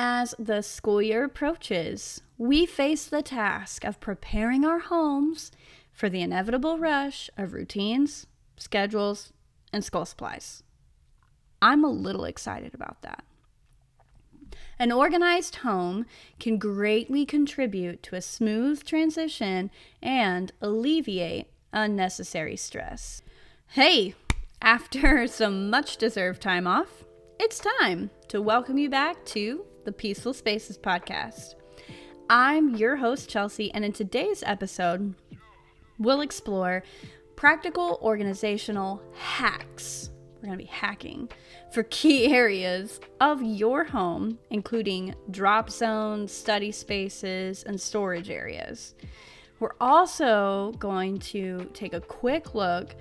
As the school year approaches, we face the task of preparing our homes for the inevitable rush of routines, schedules, and school supplies. I'm a little excited about that. An organized home can greatly contribute to a smooth transition and alleviate unnecessary stress. Hey, after some much-deserved time off, it's time to welcome you back to the Peaceful Spaces podcast. I'm your host, Chelsea, and in today's episode, we'll explore practical organizational hacks. We're going to be hacking for key areas of your home, including drop zones, study spaces, and storage areas. We're also going to take a quick look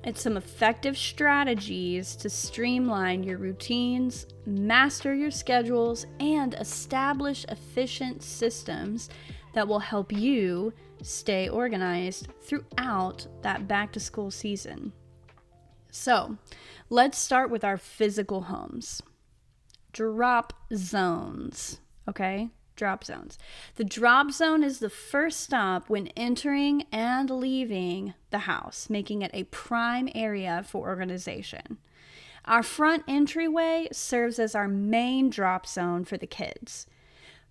at some effective strategies to streamline your routines, master your schedules, and establish efficient systems that will help you stay organized throughout that back-to-school season. So, let's start with our physical homes. Drop zones, okay? Drop zones. The drop zone is the first stop when entering and leaving the house, making it a prime area for organization. Our front entryway serves as our main drop zone for the kids.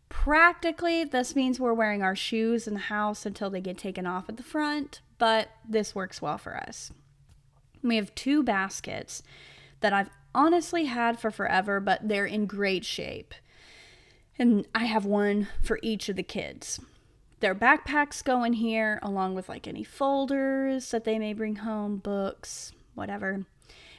Practically, this means we're wearing our shoes in the house until they get taken off at the front, but this works well for us. We have 2 baskets that I've honestly had for forever, but they're in great shape. And I have one for each of the kids. Their backpacks go in here, along with like any folders that they may bring home, books, whatever.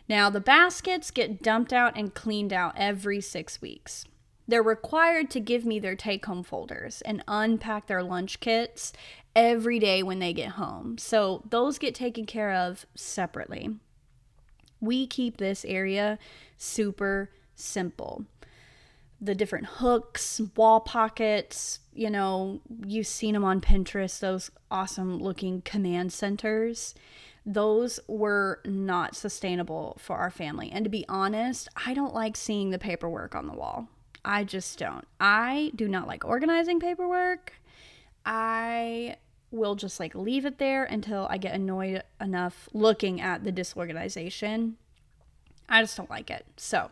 Now, the baskets get dumped out and cleaned out every 6 weeks. They're required to give me their take-home folders and unpack their lunch kits every day when they get home. So those get taken care of separately. We keep this area super simple. The different hooks, wall pockets, you've seen them on Pinterest, those awesome looking command centers. Those were not sustainable for our family. And to be honest, I don't like seeing the paperwork on the wall. I just don't. I do not like organizing paperwork. I will just leave it there until I get annoyed enough looking at the disorganization. I just don't like it. So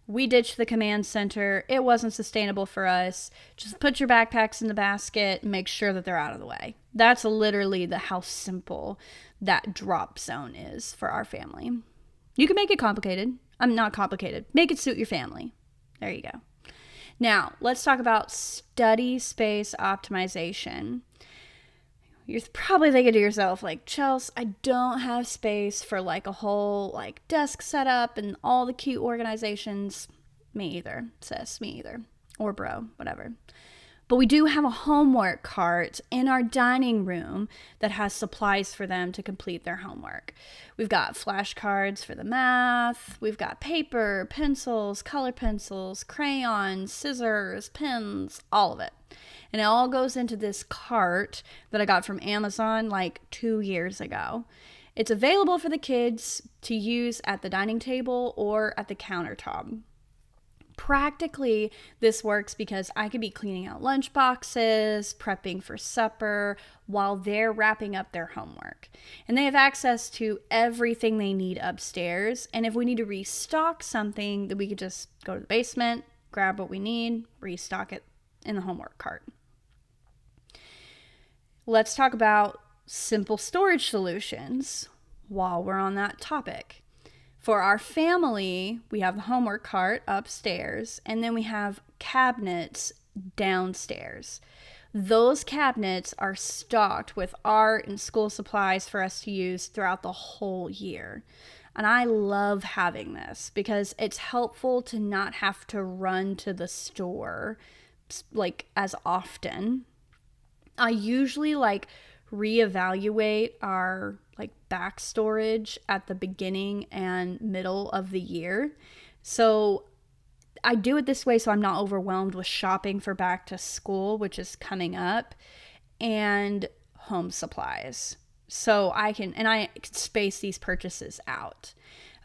we ditched the command center. It wasn't sustainable for us. Just put your backpacks in the basket and make sure that they're out of the way. That's literally how simple that drop zone is for our family. You can make it complicated. I'm not complicated. Make it suit your family. There you go. Now, let's talk about study space optimization. You're probably thinking to yourself, Chels, I don't have space for a whole desk setup and all the cute organizations. Me either, sis, me either. Or bro, whatever. But we do have a homework cart in our dining room that has supplies for them to complete their homework. We've got flashcards for the math. We've got paper, pencils, color pencils, crayons, scissors, pens, all of it. And it all goes into this cart that I got from Amazon 2 years ago. It's available for the kids to use at the dining table or at the countertop. Practically, this works because I could be cleaning out lunch boxes, prepping for supper, while they're wrapping up their homework. And they have access to everything they need upstairs. And if we need to restock something, then we could just go to the basement, grab what we need, restock it in the homework cart. Let's talk about simple storage solutions while we're on that topic. For our family, we have the homework cart upstairs, and then we have cabinets downstairs. Those cabinets are stocked with art and school supplies for us to use throughout the whole year. And I love having this because it's helpful to not have to run to the store as often. I usually reevaluate our back storage at the beginning and middle of the year. So I do it this way so I'm not overwhelmed with shopping for back to school, which is coming up, and home supplies. So I can space these purchases out.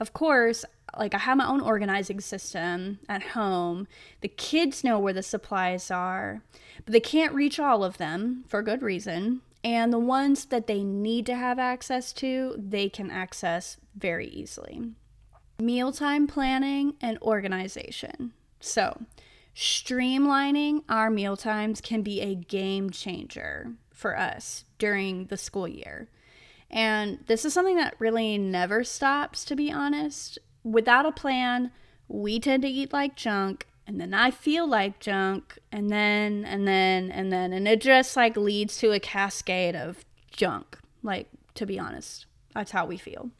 Of course, like I have my own organizing system at home. The kids know where the supplies are, but they can't reach all of them for good reason. And the ones that they need to have access to, they can access very easily. Mealtime planning and organization. So, streamlining our meal times can be a game changer for us during the school year. And this is something that really never stops, to be honest. Without a plan, we tend to eat like junk, and then I feel like junk, and it just like leads to a cascade of junk. Like, to be honest, that's how we feel.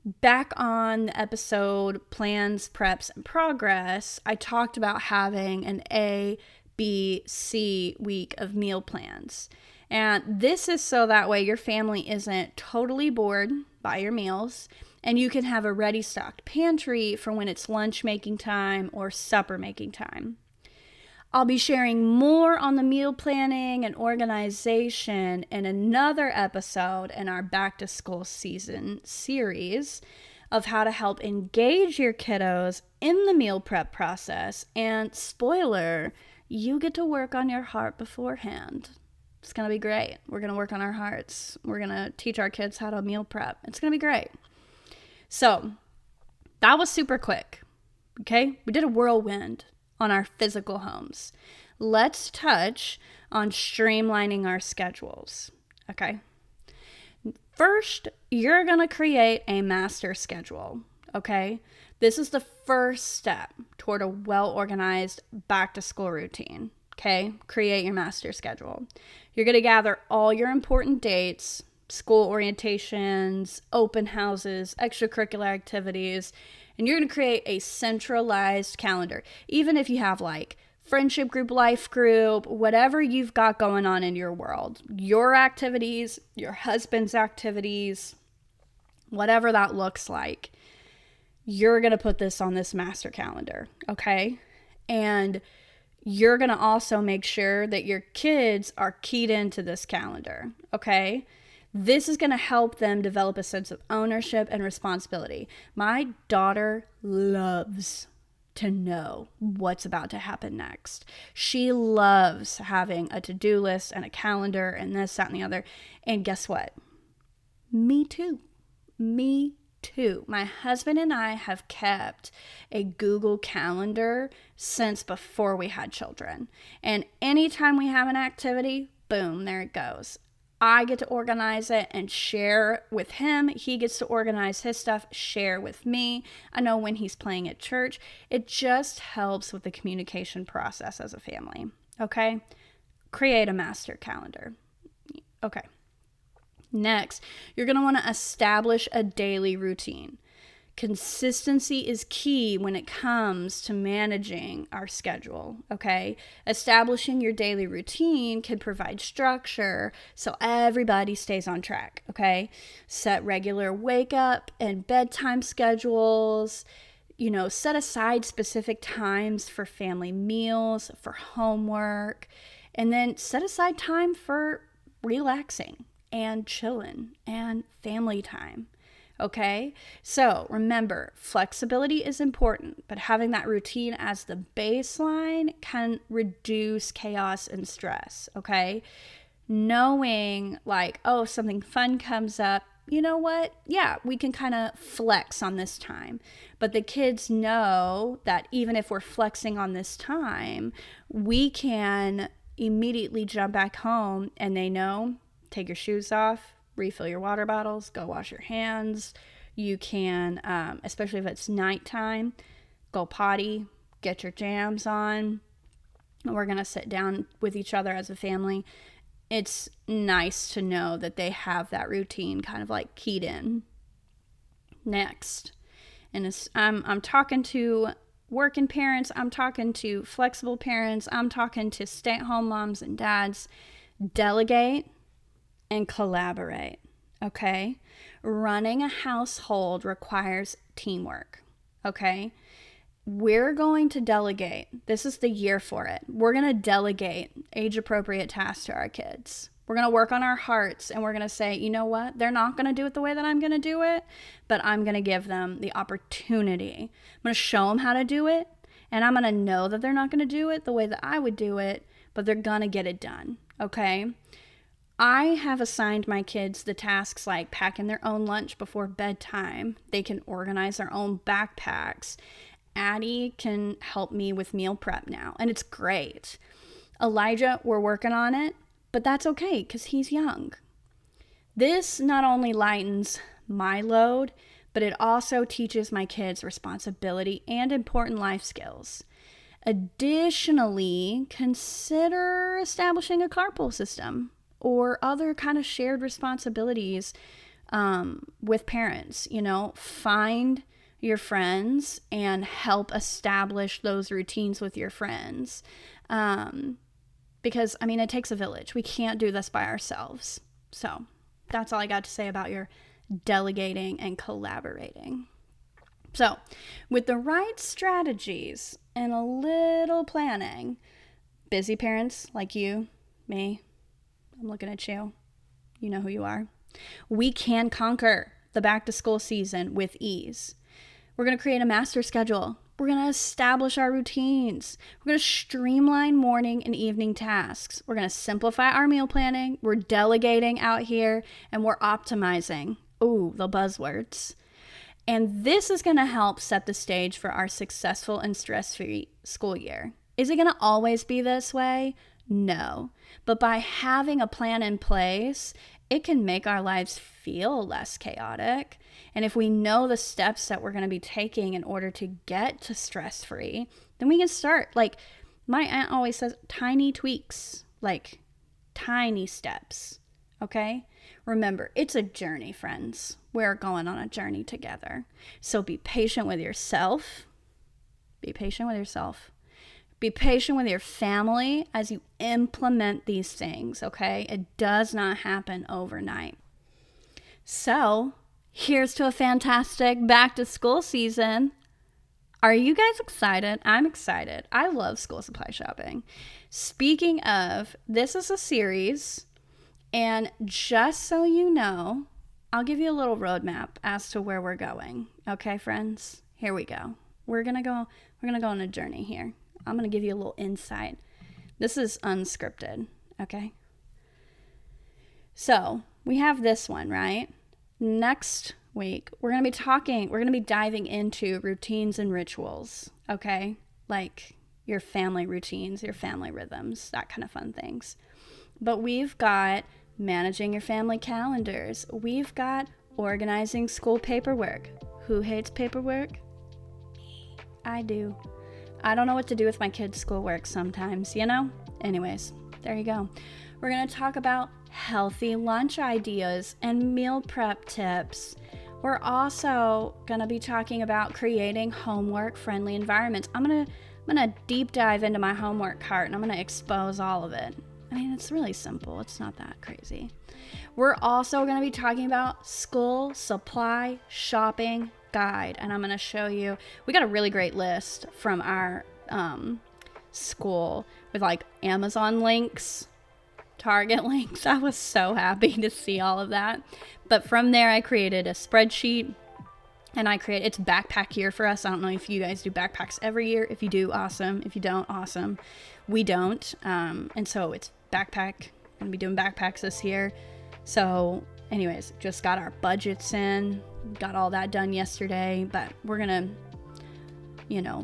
Back on the episode Plans, Preps, and Progress, I talked about having an A, B, C week of meal plans. And this is so that way your family isn't totally bored by your meals, and you can have a ready stocked pantry for when it's lunch making time or supper making time. I'll be sharing more on the meal planning and organization in another episode in our back to school season series of how to help engage your kiddos in the meal prep process. And spoiler, you get to work on your heart beforehand. It's going to be great. We're going to work on our hearts. We're going to teach our kids how to meal prep. It's going to be great. So that was super quick. Okay. We did a whirlwind on our physical homes. Let's touch on streamlining our schedules. Okay. First, you're going to create a master schedule. Okay. This is the first step toward a well-organized back to school routine. Okay. Create your master schedule. You're going to gather all your important dates, school orientations, open houses, extracurricular activities, and you're going to create a centralized calendar. Even if you have like friendship group, life group, whatever you've got going on in your world, your activities, your husband's activities, whatever that looks like, you're going to put this on this master calendar, okay? And you're going to also make sure that your kids are keyed into this calendar, okay? This is going to help them develop a sense of ownership and responsibility. My daughter loves to know what's about to happen next. She loves having a to-do list and a calendar and this, that, and the other. And guess what? Me too. Me too. My husband and I have kept a Google Calendar since before we had children. And anytime we have an activity, boom, there it goes. I get to organize it and share with him. He gets to organize his stuff, share with me. I know when he's playing at church. It just helps with the communication process as a family. Okay? Create a master calendar. Okay. Next, you're going to want to establish a daily routine. Consistency is key when it comes to managing our schedule, okay? Establishing your daily routine can provide structure so everybody stays on track, okay? Set regular wake up and bedtime schedules. Set aside specific times for family meals, for homework, and then set aside time for relaxing and chilling and family time. Okay, so remember, flexibility is important, but having that routine as the baseline can reduce chaos and stress, okay? Knowing like, oh, something fun comes up, you know what? Yeah, we can kind of flex on this time. But the kids know that even if we're flexing on this time, we can immediately jump back home and they know, take your shoes off, refill your water bottles, go wash your hands. You can, especially if it's nighttime, go potty, get your jams on. We're going to sit down with each other as a family. It's nice to know that they have that routine kind of like keyed in. Next, and I'm talking to working parents, I'm talking to flexible parents, I'm talking to stay-at-home moms and dads. Delegate and collaborate, okay? Running a household requires teamwork, okay? We're going to delegate. This is the year for it. We're going to delegate age-appropriate tasks to our kids, We're going to work on our hearts, and we're going to say, you know what? They're not going to do it the way that I'm going to do it, but I'm going to give them the opportunity. I'm going to show them how to do it, and I'm going to know that they're not going to do it the way that I would do it, but they're going to get it done, okay? I have assigned my kids the tasks like packing their own lunch before bedtime. They can organize their own backpacks. Addie can help me with meal prep now, and it's great. Elijah, we're working on it. But that's okay because he's young. This not only lightens my load, but it also teaches my kids responsibility and important life skills. Additionally, consider establishing a carpool system or other kind of shared responsibilities with parents. Find your friends and help establish those routines with your friends. Because, it takes a village. We can't do this by ourselves. So that's all I got to say about your delegating and collaborating. So with the right strategies and a little planning, busy parents like you, me, I'm looking at you. You know who you are. We can conquer the back to school season with ease. We're going to create a master schedule. We're going to establish our routines. We're going to streamline morning and evening tasks. We're going to simplify our meal planning. We're delegating out here, and we're optimizing. Ooh, the buzzwords. And this is going to help set the stage for our successful and stress-free school year. Is it going to always be this way? No. But by having a plan in place, it can make our lives feel less chaotic. And if we know the steps that we're going to be taking in order to get to stress-free, then we can start. Like my aunt always says, tiny tweaks, like tiny steps. Okay? Remember, it's a journey, friends. We're going on a journey together. So be patient with yourself. Be patient with yourself. Be patient with your family as you implement these things, okay? It does not happen overnight. So, here's to a fantastic back to school season. Are you guys excited? I'm excited. I love school supply shopping. Speaking of, this is a series, and just so you know, I'll give you a little roadmap as to where we're going. Okay, friends? Here we go. We're gonna go on a journey here. I'm going to give you a little insight. This is unscripted, okay? So, we have this one, right? Next week, we're going to be diving into routines and rituals, okay? Like your family routines, your family rhythms, that kind of fun things. But we've got managing your family calendars. We've got organizing school paperwork. Who hates paperwork? Me. I do. I don't know what to do with my kids' schoolwork sometimes, Anyways, there you go. We're going to talk about healthy lunch ideas and meal prep tips. We're also going to be talking about creating homework-friendly environments. I'm going to deep dive into my homework cart, and I'm going to expose all of it. It's really simple. It's not that crazy. We're also going to be talking about school supply shopping guide, and I'm going to show you. We got a really great list from our school with like Amazon links, Target links. I was so happy to see all of that. But from there, I created a spreadsheet, and it's backpack year for us. I don't know if you guys do backpacks every year. If you do, awesome. If you don't, awesome. We don't. And so it's backpack. Gonna be doing backpacks this year. So anyways, just got our budgets in, got all that done yesterday, but we're gonna,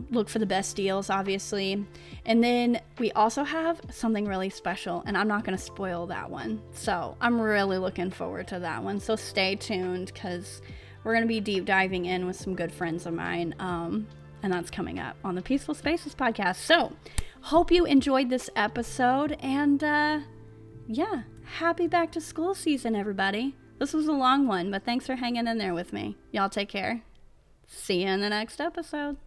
look for the best deals, obviously. And then we also have something really special, and I'm not gonna spoil that one. So I'm really looking forward to that one. So stay tuned, because we're gonna be deep diving in with some good friends of mine. And that's coming up on the Peaceful Spaces podcast. So hope you enjoyed this episode, and happy back to school season, everybody. This was a long one, but thanks for hanging in there with me. Y'all take care. See you in the next episode.